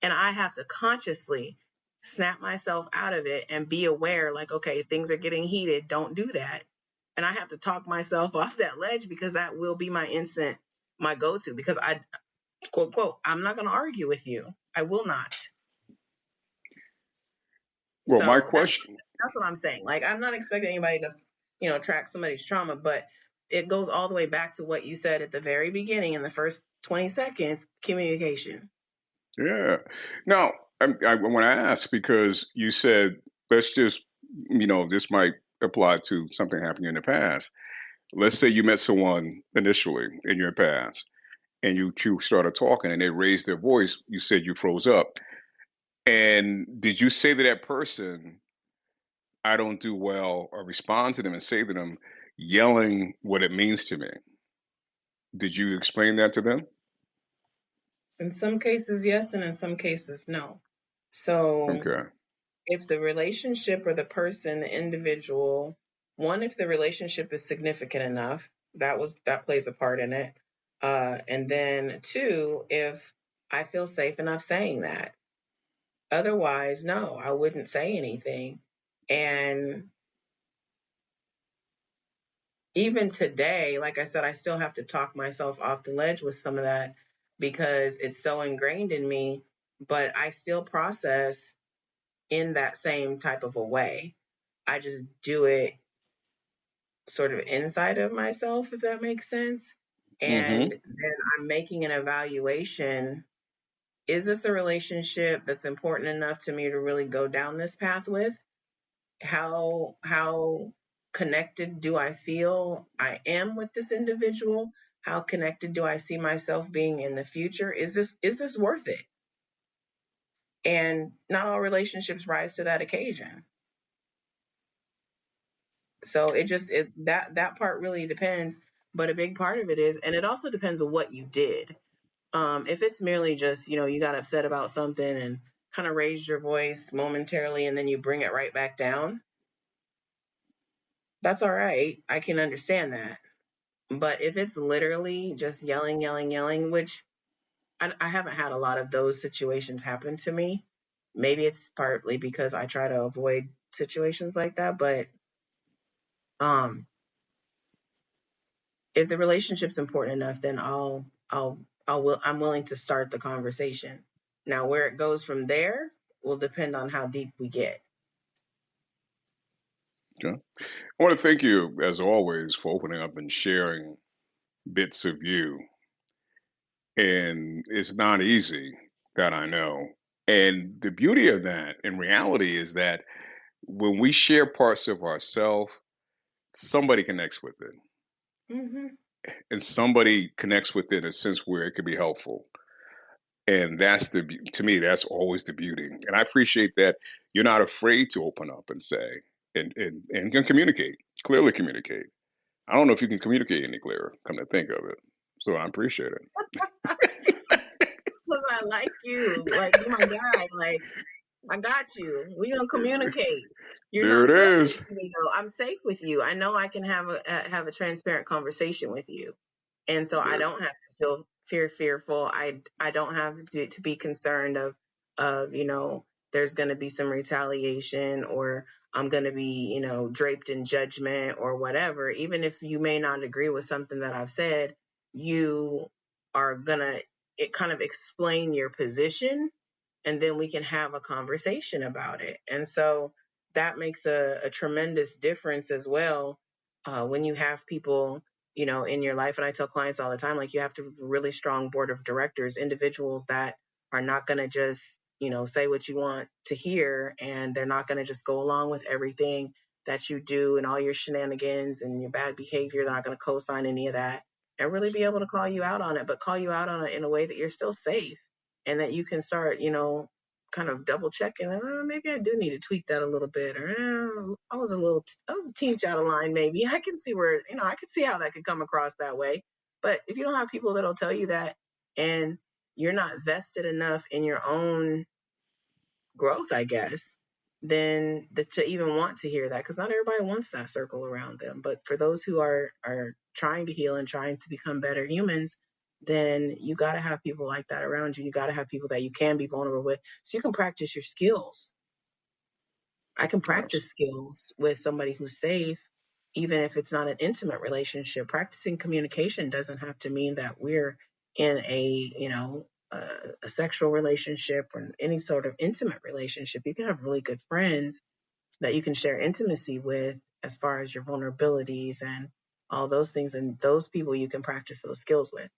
And I have to consciously snap myself out of it and be aware, like, okay, things are getting heated. Don't do that. And I have to talk myself off that ledge because that will be my go-to because I, quote, quote, I'm not going to argue with you. I will not. Well, my So question, that's what I'm saying. Like, I'm not expecting anybody to, track somebody's trauma, but it goes all the way back to what you said at the very beginning in the first 20 seconds, communication. yeah. Now, I want to ask because you said, let's just, this might apply to something happening in the past. Let's say you met someone initially in your past and you two started talking and they raised their voice. You said you froze up. And did you say to that person, I don't do well, or respond to them and say to them, yelling what it means to me? Did you explain that to them? In some cases, yes, and in some cases, no. So Okay. if the relationship or the person, the individual, one, if the relationship is significant enough, that plays a part in it. And then two, if I feel safe enough saying that. Otherwise, no, I wouldn't say anything. And even today, like I said, I still have to talk myself off the ledge with some of that because it's so ingrained in me, but I still process in that same type of a way. I just do it sort of inside of myself, if that makes sense. And Mm-hmm. then I'm making an evaluation. Is this a relationship that's important enough to me to really go down this path with? How connected do I feel I am with this individual? How connected do I see myself being in the future? Is this worth it? And not all relationships rise to that occasion. So that part really depends, but a big part of it is, and it also depends on what you did. If it's merely just, you got upset about something and kind of raised your voice momentarily and then you bring it right back down, that's all right. I can understand that. But if it's literally just yelling, yelling, yelling, which I haven't had a lot of those situations happen to me. Maybe it's partly because I try to avoid situations like that, but um, if the relationship's important enough, then I'm willing to start the conversation. Now, where it goes from there will depend on how deep we get. Okay. I want to thank you, as always, for opening up and sharing bits of you. And it's not easy, that I know. And the beauty of that in reality is that when we share parts of ourselves, somebody connects with it. Hmm. And somebody connects with it in a sense where it could be helpful. And that's to me, that's always the beauty. And I appreciate that you're not afraid to open up and say, and can communicate, clearly communicate. I don't know if you can communicate any clearer, come to think of it. So I appreciate it. Because I like you, like you're my guy, like I got you. We gonna communicate. You're There it not threatening is. to me though. I'm safe with you. I know I can have a transparent conversation with you, and so I There, don't have to feel fearful. I don't have to be concerned of there's gonna be some retaliation or I'm gonna be draped in judgment or whatever. Even if you may not agree with something that I've said, you are gonna it kind of explain your position and then we can have a conversation about it. And so that makes a tremendous difference as well when you have people, in your life. And I tell clients all the time, like you have to have a really strong board of directors, individuals that are not going to just, say what you want to hear, and they're not going to just go along with everything that you do and all your shenanigans and your bad behavior. They're not going to co-sign any of that and really be able to call you out on it, but call you out on it in a way that you're still safe and that you can start, kind of double checking. Maybe I do need to tweak that a little bit, or I was a teeny out of line. Maybe I can see where, I can see how that could come across that way. But if you don't have people that'll tell you that, and you're not vested enough in your own growth, I guess, then to even want to hear that, because not everybody wants that circle around them. But for those who are trying to heal and trying to become better humans, then you got to have people like that around you. You got to have people that you can be vulnerable with, so you can practice your skills. I can abs- practice skills with somebody who's safe, even if it's not an intimate relationship. Practicing communication doesn't have to mean that we're in a sexual relationship or any sort of intimate relationship. You can have really good friends that you can share intimacy with as far as your vulnerabilities and all those things. And those people you can practice those skills with.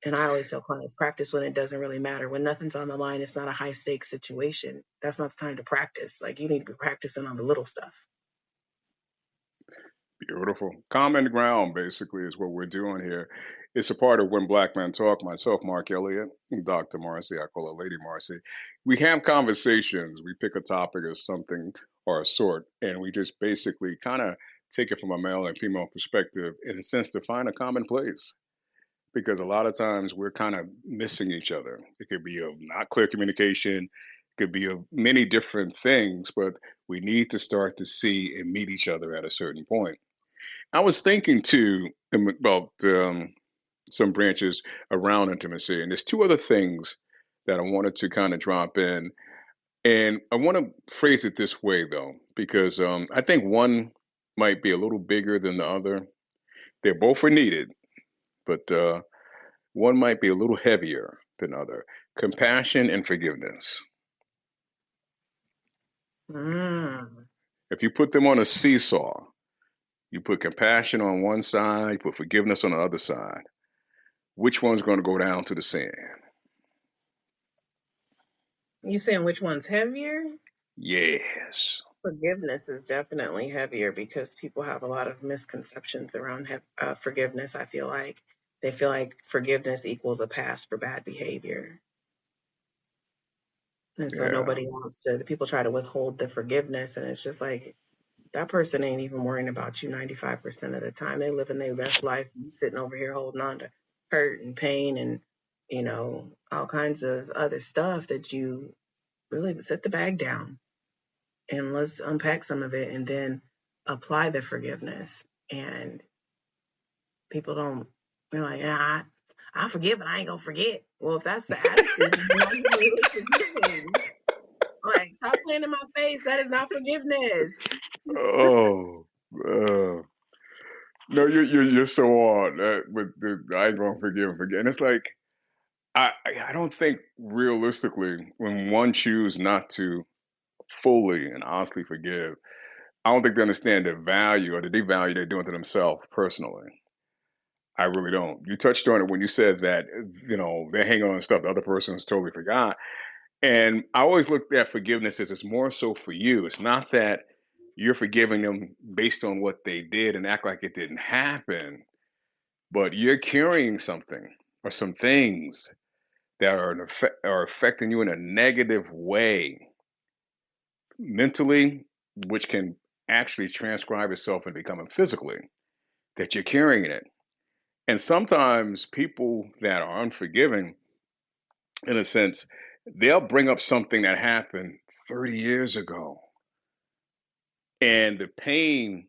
And I always tell clients, practice when it doesn't really matter. When nothing's on the line, it's not a high stakes situation. That's not the time to practice. Like you need to be practicing on the little stuff. Beautiful. Common ground, basically, is what we're doing here. It's a part of When Black Men Talk. Myself, Mark Elliott, Dr. Marcy, I call her Lady Marcy. We have conversations. We pick a topic or something or a sort, and we just basically kind of take it from a male and female perspective in a sense to find a common place. Because a lot of times we're kind of missing each other. It could be of not clear communication, it could be of many different things, but we need to start to see and meet each other at a certain point. I was thinking too about some branches around intimacy, and there's two other things that I wanted to kind of drop in. And I want to phrase it this way, though, because I think one might be a little bigger than the other. They're both are needed, but one might be a little heavier than the other. Compassion and forgiveness. Mm. If you put them on a seesaw, you put compassion on one side, you put forgiveness on the other side. Which one's going to go down to the sand? You saying which one's heavier? Yes. Forgiveness is definitely heavier because people have a lot of misconceptions around forgiveness. I feel like they feel like forgiveness equals a pass for bad behavior. And so Yeah. nobody wants to, the people try to withhold the forgiveness. And it's just like, that person ain't even worrying about you 95% of the time. They living their best life. You sitting over here holding on to hurt and pain and, all kinds of other stuff that you really set the bag down and let's unpack some of it and then apply the forgiveness. And People don't, they're like, yeah, I forgive, but I ain't gonna forget. Well, if that's the attitude, then you're not even really forgiving. Like, stop playing in my face. That is not forgiveness. Oh, uh, no, you're so on that with the I ain't gonna forgive and forget. And it's like I don't think realistically when one chooses not to fully and honestly forgive, I don't think they understand the value or the devalue they're doing to themselves personally. I really don't. You touched on it when you said that, they hang on to stuff the other person has totally forgot. And I always looked at forgiveness as it's more so for you. It's not that you're forgiving them based on what they did and act like it didn't happen, but you're carrying something or some things that are affecting you in a negative way mentally, which can actually transcribe itself and becoming physically that you're carrying it. And sometimes people that are unforgiving, in a sense, they'll bring up something that happened 30 years ago, and the pain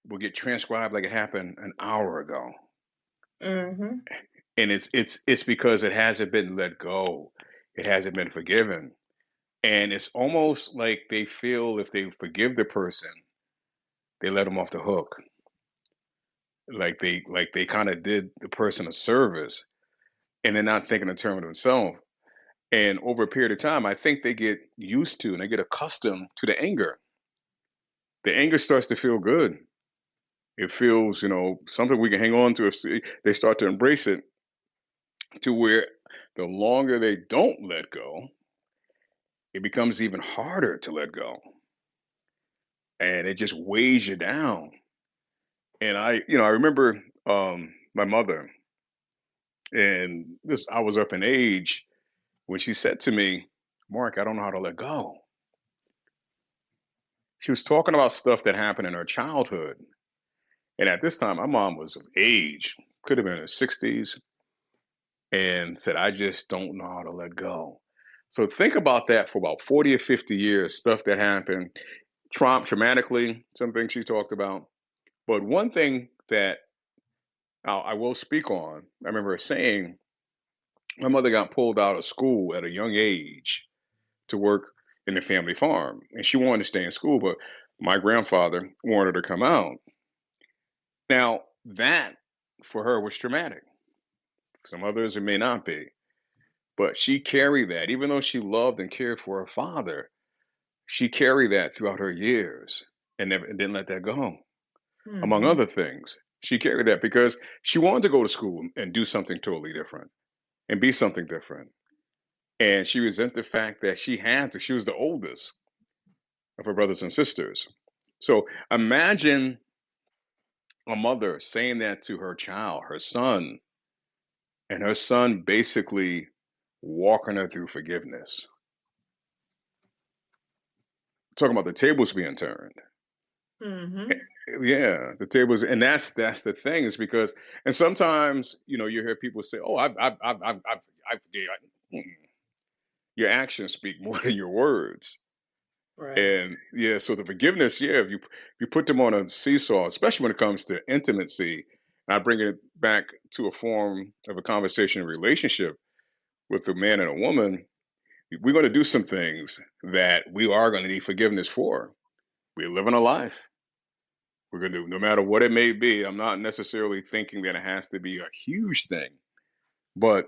will get transcribed like it happened an hour ago. Mm-hmm. And it's because it hasn't been let go. It hasn't been forgiven. And it's almost like they feel if they forgive the person, they let them off the hook. Like they kind of did the person a service, and they're not thinking in terms of themselves. And over a period of time, I think they get used to and they get accustomed to the anger. The anger starts to feel good. It feels, something we can hang on to if they start to embrace it, to where the longer they don't let go, it becomes even harder to let go. And it just weighs you down. And I remember my mother, and this I was up in age when she said to me, "Mark, I don't know how to let go." She was talking about stuff that happened in her childhood. And at this time, my mom was of age, could have been in her 60s, and said, I just don't know how to let go. So think about that for about 40 or 50 years, stuff that happened traumatically, some things she talked about. But one thing that I will speak on, I remember her saying, my mother got pulled out of school at a young age to work in the family farm. And she wanted to stay in school, but my grandfather wanted her to come out. Now, that for her was traumatic. Some others it may not be. But she carried that, even though she loved and cared for her father, she carried that throughout her years and didn't let that go, among Mm-hmm. other things. She carried that because she wanted to go to school and do something totally different and be something different. And she resented the fact that she had to, she was the oldest of her brothers and sisters. So imagine a mother saying that to her child, her son, and her son basically walking her through forgiveness. Talking about the tables being turned. Mm-hmm. Yeah, the tables, and that's the thing is because, and sometimes you hear people say, "Oh, I forget." Your actions speak more than your words, Right. and yeah, so the forgiveness, yeah, if you put them on a seesaw, especially when it comes to intimacy, and I bring it back to a form of a conversation, relationship with a man and a woman, we're going to do some things that we are going to need forgiveness for. We're living a life. We're going to do no matter what it may be. I'm not necessarily thinking that it has to be a huge thing, but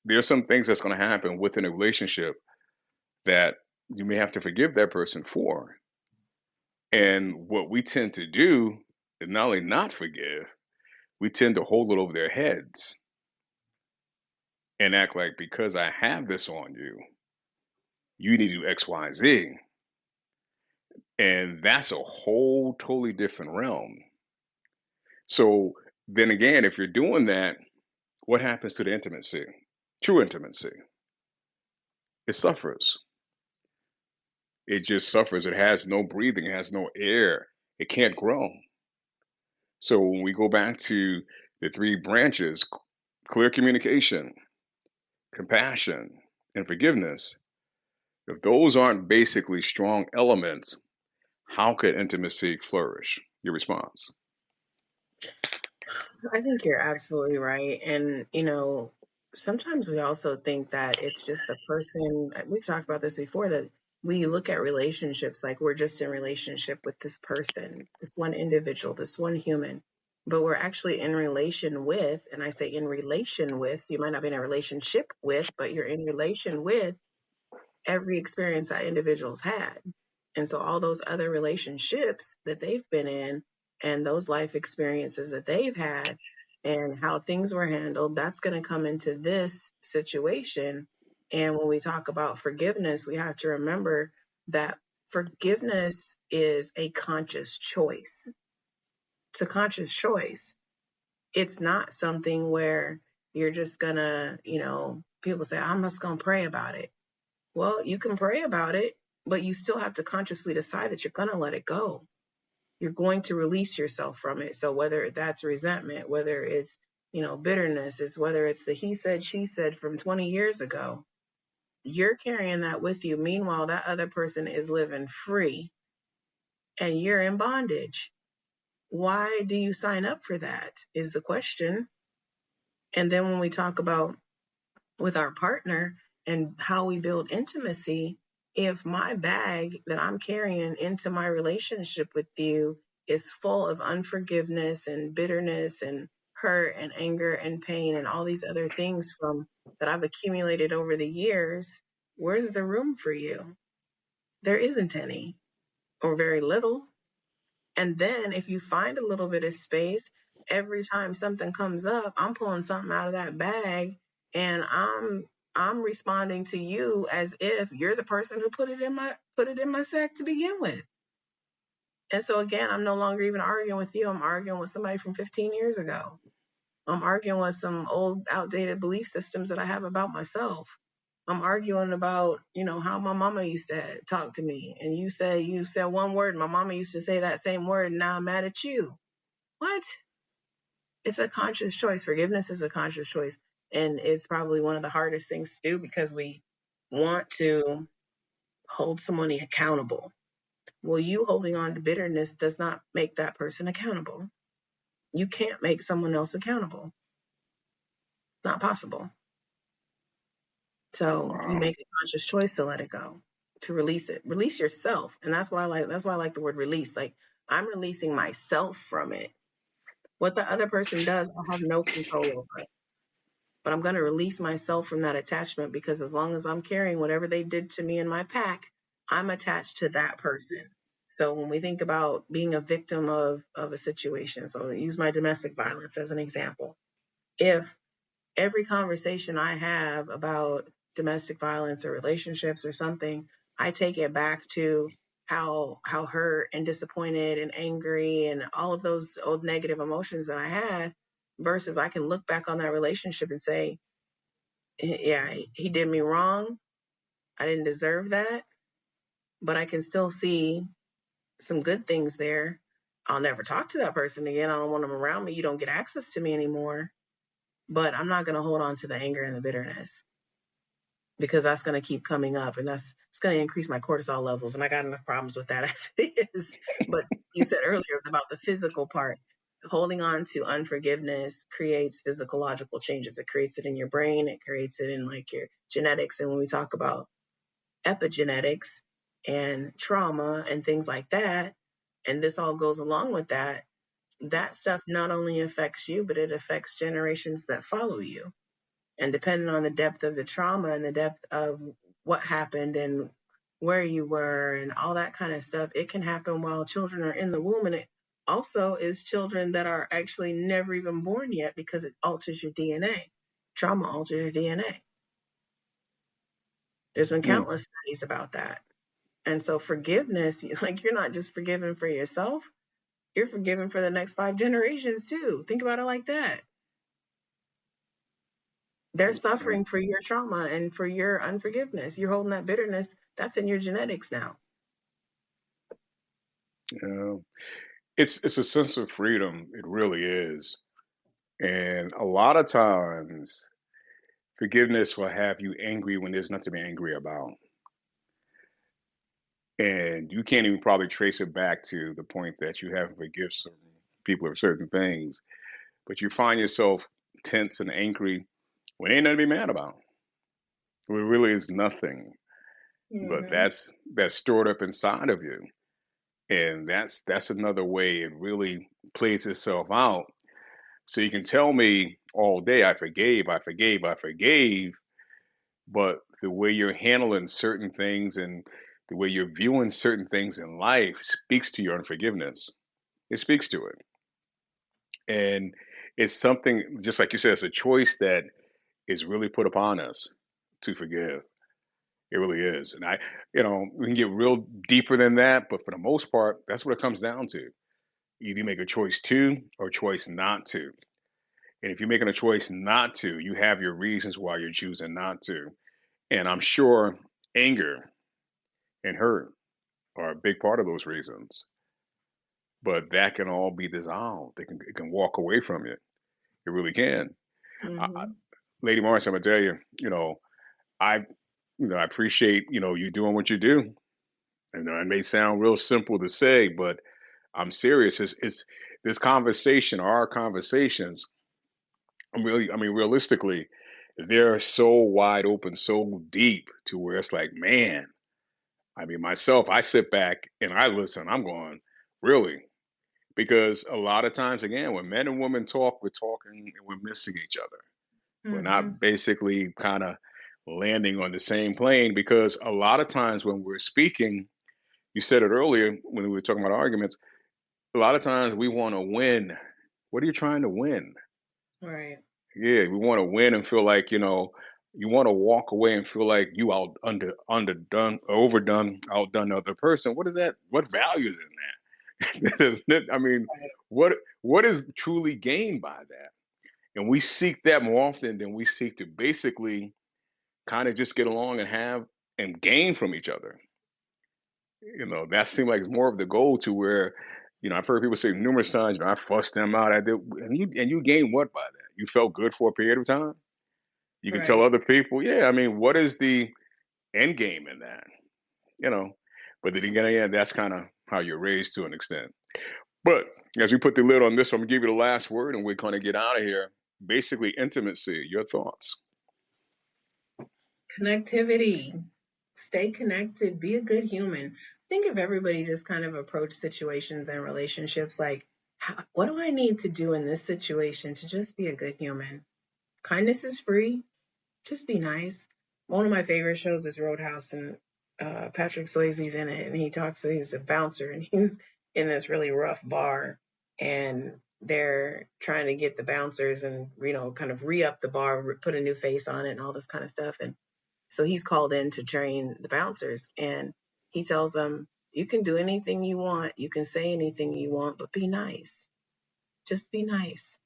there's some things that's going to happen within a relationship that you may have to forgive that person for. And what we tend to do is not only not forgive, we tend to hold it over their heads and act like because I have this on you, you need to do X, Y, and Z. And that's a whole totally different realm. So then again, if you're doing that, what happens to the intimacy? True intimacy. It suffers. It just suffers. It has no breathing, it has no air. It can't grow. So when we go back to the three branches, clear communication, compassion, and forgiveness, if those aren't basically strong elements, how could intimacy flourish? Your response. I think you're absolutely right. And, sometimes we also think that it's just the person, we've talked about this before, that we look at relationships like we're just in relationship with this person, this one individual, this one human, but we're actually in relation with, and I say in relation with, so you might not be in a relationship with, but you're in relation with every experience that individual's had. And so all those other relationships that they've been in and those life experiences that they've had and how things were handled, that's going to come into this situation. And when we talk about forgiveness, we have to remember that forgiveness is a conscious choice. It's a conscious choice. It's not something where you're just going to, people say, I'm just going to pray about it. Well, you can pray about it, but you still have to consciously decide that you're going to let it go. You're going to release yourself from it. So whether that's resentment, whether it's, bitterness, it's whether it's the he said, she said from 20 years ago, you're carrying that with you. Meanwhile, that other person is living free and you're in bondage. Why do you sign up for that is the question. And then when we talk about with our partner and how we build intimacy, if my bag that I'm carrying into my relationship with you is full of unforgiveness and bitterness and hurt and anger and pain and all these other things from that I've accumulated over the years, where's the room for you? There isn't any, or very little. And then if you find a little bit of space, every time something comes up, I'm pulling something out of that bag and I'm responding to you as if you're the person who put it in my sack to begin with. And so again, I'm no longer even arguing with you. I'm arguing with somebody from 15 years ago. I'm arguing with some old outdated belief systems that I have about myself. I'm arguing about, how my mama used to talk to me. And you said one word, my mama used to say that same word, and now I'm mad at you. What? It's a conscious choice. Forgiveness is a conscious choice. And it's probably one of the hardest things to do because we want to hold someone accountable. Well, you holding on to bitterness does not make that person accountable. You can't make someone else accountable. Not possible. So you Wow. make a conscious choice to let it go, to release it. Release yourself. And that's what I like. That's why I like the word release. Like I'm releasing myself from it. What the other person does, I have no control over. But I'm going to release myself from that attachment because as long as I'm carrying whatever they did to me in my pack, I'm attached to that person. So when we think about being a victim of a situation, so I'll use my domestic violence as an example. If every conversation I have about domestic violence or relationships or something, I take it back to how hurt and disappointed and angry and all of those old negative emotions that I had, versus I can look back on that relationship and say, yeah, he did me wrong. I didn't deserve that, but I can still see some good things there. I'll never talk to that person again. I don't want them around me. You don't get access to me anymore, but I'm not going to hold on to the anger and the bitterness because that's going to keep coming up and it's going to increase my cortisol levels. And I got enough problems with that as it is. But you said earlier about the physical part. Holding on to unforgiveness creates physiological changes. It creates it in your brain. It creates it in like your genetics. And when we talk about epigenetics and trauma and things like that, and this all goes along with that, that stuff not only affects you, but it affects generations that follow you. And depending on the depth of the trauma and the depth of what happened and where you were and all that kind of stuff, it can happen while children are in the womb. And it also is children that are actually never even born yet because it alters your DNA. Trauma alters your DNA. There's been Hmm. countless studies about that. And so forgiveness, like you're not just forgiven for yourself, you're forgiven for the next 5 generations too. Think about it like that. They're Okay. suffering for your trauma and for your unforgiveness. You're holding that bitterness. That's in your genetics now. Yeah. It's a sense of freedom. It really is. And a lot of times, forgiveness will have you angry when there's nothing to be angry about. And you can't even probably trace it back to the point that you haven't forgiven some people of certain things. but you find yourself tense and angry when ain't nothing to be mad about. It really is nothing, but Mm-hmm. that's stored up inside of you, and that's another way it really plays itself out. So you can tell me all day, I forgave, I forgave, I forgave, but the way you're handling certain things and the way you're viewing certain things in life speaks to your unforgiveness. It speaks to it. And it's something, just like you said, it's a choice that is really put upon us to forgive. It really is. And we can get real deeper than that, but for the most part, that's what it comes down to. Either you make a choice to or a choice not to. And if you're making a choice not to, you have your reasons why you're choosing not to. And I'm sure anger and hurt are a big part of those reasons. But that can all be dissolved. It can walk away from you. It really can. I, Mm-hmm. Lady Marcy, I'm gonna tell you, I I appreciate you doing what you do. It may sound real simple to say, but I'm serious. It's this conversation, our conversations. I mean, realistically, they're so wide open, so deep to where it's like, man. I mean, myself, I sit back and I listen. I'm going, really? Because a lot of times, again, when men and women talk, we're talking and we're missing each other. We're Mm-hmm. not basically kind of landing on the same plane because a lot of times when we're speaking, you said it earlier when we were talking about arguments, a lot of times we want to win. What are you trying to win? Right. Yeah, we want to win and feel like, you want to walk away and feel like you underdone, overdone, outdone the other person. What is that? What value is in that? I mean, Right. what is truly gained by that? And we seek that more often than we seek to basically kind of just get along and have and gain from each other. That seemed like it's more of the goal to where, I've heard people say numerous times, I fussed them out. I did, and you gain what by that? You felt good for a period of time. You can tell Right. other people, yeah. I mean, what is the end game in that? You know, but then again, yeah, that's kind of how you're raised to an extent. But as we put the lid on this, I'm gonna give you the last word, and we're gonna get out of here. Basically, intimacy. Your thoughts? Connectivity. Stay connected. Be a good human. I think if everybody just kind of approached situations and relationships like, what do I need to do in this situation to just be a good human? Kindness is free. Just be nice. One of my favorite shows is Roadhouse, and Patrick Swayze's in it, and he talks. He's a bouncer, and he's in this really rough bar, and they're trying to get the bouncers and kind of re-up the bar, put a new face on it, and all this kind of stuff. And so he's called in to train the bouncers, and he tells them, "You can do anything you want, you can say anything you want, but be nice. Just be nice."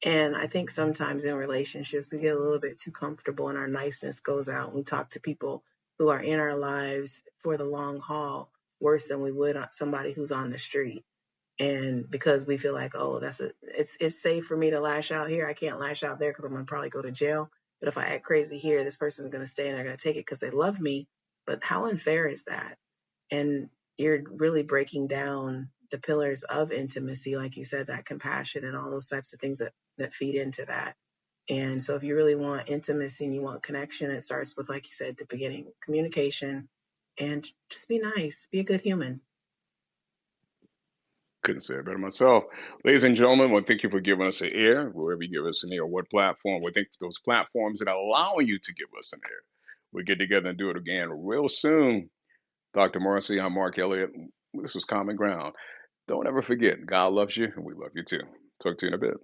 And I think sometimes in relationships, we get a little bit too comfortable and our niceness goes out. We talk to people who are in our lives for the long haul worse than we would somebody who's on the street. And because we feel like, oh, it's safe for me to lash out here. I can't lash out there because I'm going to probably go to jail. But if I act crazy here, this person's going to stay and they're going to take it because they love me. But how unfair is that? And you're really breaking down the pillars of intimacy, like you said, that compassion and all those types of things that feed into that. And so if you really want intimacy and you want connection, it starts with, like you said at the beginning, communication, and just be nice, be a good human. Couldn't say it better myself. Ladies and gentlemen, well, thank you for giving us an ear, wherever you give us an ear, what platform. We thank those platforms that allow you to give us an ear. We get together and do it again real soon. Dr. Marcy, I'm Mark Elliott. This was Common Ground. Don't ever forget, God loves you, and we love you too. Talk to you in a bit.